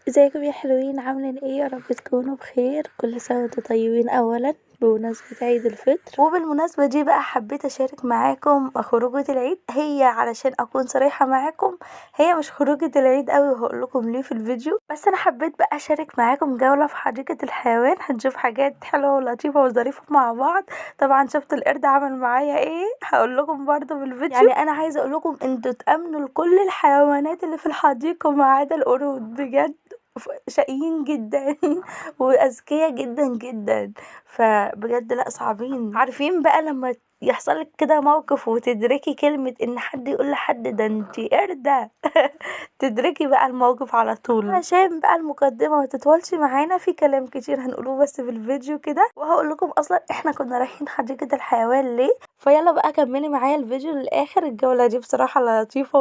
ازيكم يا حلوين، عاملين ايه؟ يا رب تكونوا بخير. كل سنه وانتم طيبين. اولا بمناسبة عيد الفطر، وبالمناسبة دي بقى حبيت اشارك معاكم خروجة العيد. هي علشان اكون صريحة معاكم، هي مش خروجة العيد قوي، وهقول لكم ليه في الفيديو. بس انا حبيت بقى اشارك معاكم جولة في حديقة الحيوان. هنشوف حاجات حلوة ولطيفة وظريفة مع بعض. طبعا شفت القرد عمل معايا ايه، هقول لكم برضو في الفيديو. يعني انا عايزة اقول لكم انتوا تأمنوا لكل الحيوانات اللي في الحديقة ما عدا القرود، بجد شقيين جدا واذكياء جدا جدا. فبجد لا، صعبين. عارفين بقى لما يحصلك كده موقف وتدركي كلمة ان حد يقول لحد ده انتي قردة تدركي بقى الموقف على طول. عشان بقى المقدمة ما تطولش معانا، في كلام كتير هنقوله بس في الفيديو كده، وهقول لكم اصلا احنا كنا رايحين حديقة الحيوان ليه. فيلا بقى كملي معايا الفيديو للاخر. الجولة دي بصراحة لطيفة